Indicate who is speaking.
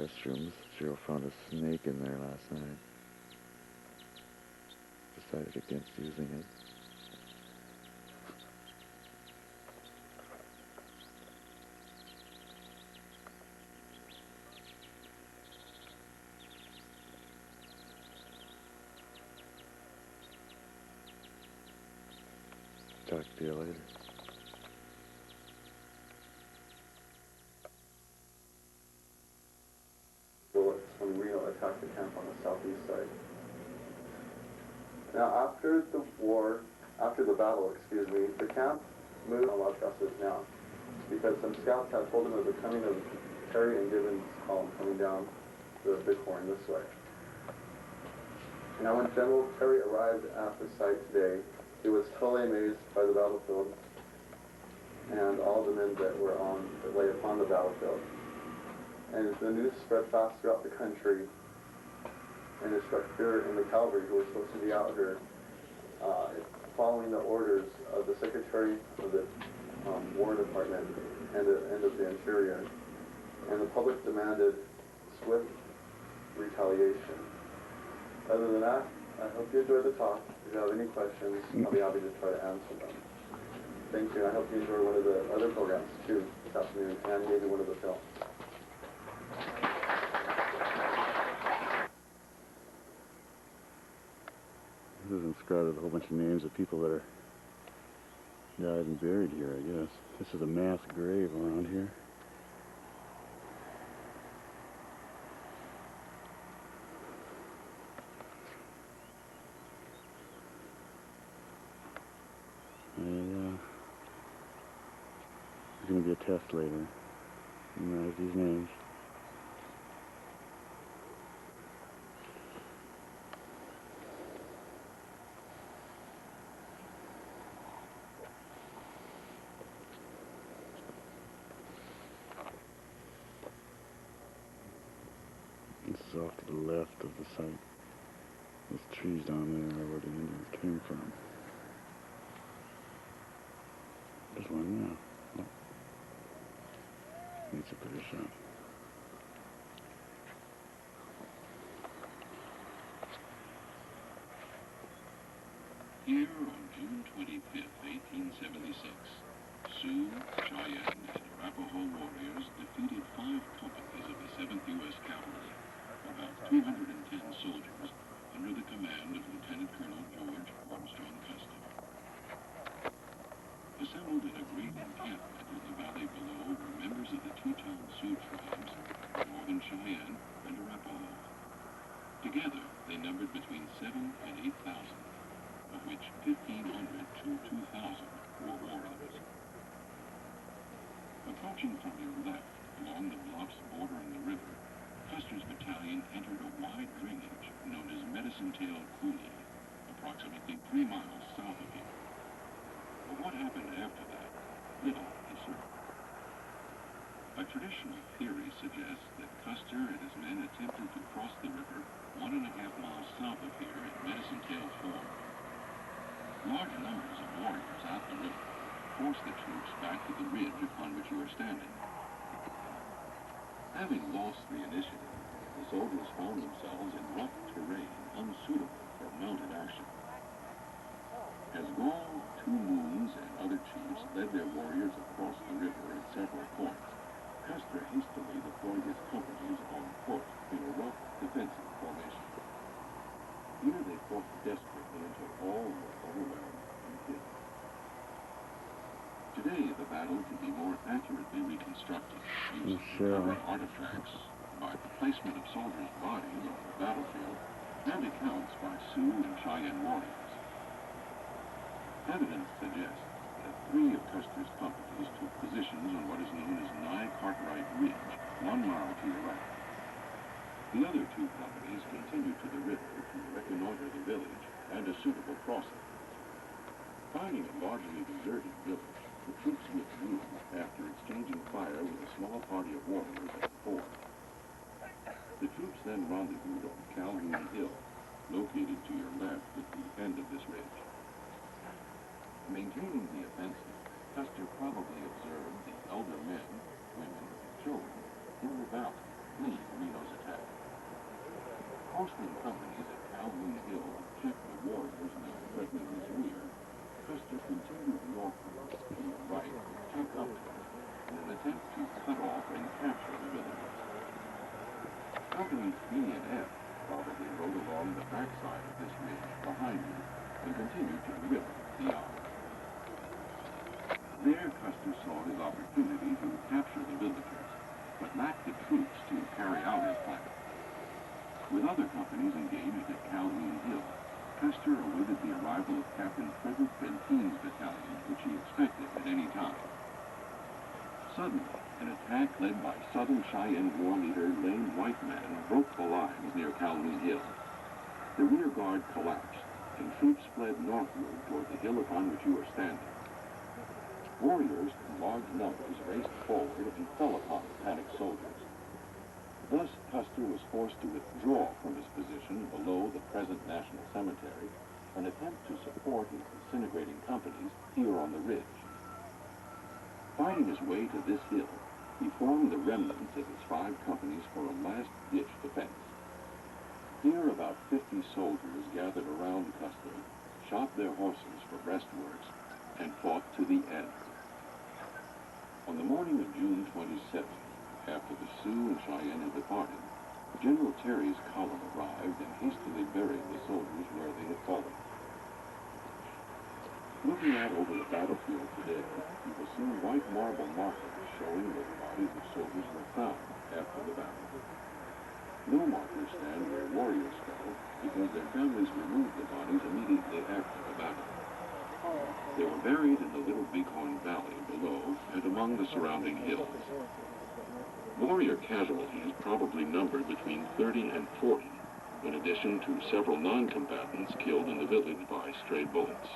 Speaker 1: restrooms. Cheryl found a snake in there last night. Decided against using it. Talk to you later.
Speaker 2: Bullets when Reno attacked the camp on the southeast side. Now, after the battle, the camp moved on Las Casas now, because some scouts had told them of the coming of Terry and Gibbons' column coming down the Bighorn this way. Now, when General Terry arrived at the site today, he was totally amazed by the battlefield and all the men that lay upon the battlefield. And the news spread fast throughout the country, and it struck fear in the cavalry who were supposed to be out here, following the orders of the Secretary of the War Department and of the Interior. And the public demanded swift retaliation. Other than that, I hope you enjoyed the talk. If you have any questions, I'll be happy to try to answer them. Thank you. I hope you enjoy one of the other programs too this afternoon, and maybe one of the films.
Speaker 1: This is inscribed with a whole bunch of names of people that are died and buried here, I guess. This is a mass grave around here. There's going to be a test later. Memorize these names. This is off to the left of the site. Those trees down there are where the Indians came from. There's one now. Oh. Needs a better shot.
Speaker 3: Here on June 25th, 1876, Sioux, Cheyenne, and Arapaho warriors defeated 5 companies of the 7th U.S. Cavalry, about 210 soldiers, under the command of Lieutenant Colonel George Armstrong Custer. Assembled in a great encampment in the valley below were members of the Teton Sioux tribes, Northern Cheyenne, and Arapaho. Together, they numbered between 7,000 and 8,000, of which 1,500 to 2,000 were warriors. Approaching from their left, along the bluffs bordering the river, Custer's battalion entered a wide drainage known as Medicine Tail Coulee, approximately 3 miles south of here. But what happened after that, little is certain. A traditional theory suggests that Custer and his men attempted to cross the river 1.5 miles south of here at Medicine Tail Ford. Large numbers of warriors at the river forced the troops back to the ridge upon which you are standing. Having lost the initiative, the soldiers found themselves in rough terrain unsuitable for mounted action. As Gall, Two Moons, and other chiefs led their warriors across the river at several points, Custer hastily deployed his companies on foot in a rough defensive formation. Here they fought desperately until all were overwhelmed and killed. Today, the battle can be more accurately reconstructed using recovered artifacts, by the placement of soldiers' bodies on the battlefield, and accounts by Sioux and Cheyenne warriors. Evidence suggests that 3 of Custer's companies took positions on what is known as Nye Cartwright Ridge, 1 mile to the right. The other 2 companies continued to the river to reconnoiter the village and a suitable crossing. Finding a largely deserted village, the troops withdrew after exchanging fire with a small party of warriors at the ford. The troops then rendezvoused on Calhoun Hill, located to your left at the end of this ridge. Maintaining the offensive, Custer probably observed the elder men, women, and children in the valley flee Reno's attack. Posting companies at Calhoun Hill checked the warriors now threatening his rear. Custer continued northward to the right with two companies in an attempt to cut off and capture the villagers. Companies E and F probably rode along the backside of this ridge behind him and continued to the river beyond. There, Custer saw his opportunity to capture the villagers, but lacked the troops to carry out his plan. With other companies engaged at Calhoun Hill, Custer awaited the arrival of Captain Frederick Bentine's battalion, which he expected at any time. Suddenly, an attack led by Southern Cheyenne war leader Lane Whiteman broke the lines near Calhoun Hill. The rear guard collapsed, and troops fled northward toward the hill upon which you are standing. Warriors in large numbers raced forward and fell upon the panicked soldiers. Thus, Custer was forced to withdraw from his position below the present National Cemetery and attempt to support his disintegrating companies here on the ridge. Fighting his way to this hill, he formed the remnants of his 5 companies for a last-ditch defense. Here, about 50 soldiers gathered around Custer, shot their horses for breastworks, and fought to the end. On the morning of June 27th, after the Sioux and Cheyenne had departed, General Terry's column arrived and hastily buried the soldiers where they had fallen. Looking out over the battlefield today, you will see white marble markers showing where the bodies of soldiers were found after the battle. No markers stand where warriors fell because their families removed the bodies immediately after the battle. They were buried in the Little Bighorn Valley below and among the surrounding hills. Warrior casualties probably numbered between 30 and 40, in addition to several non-combatants killed in the village by stray bullets.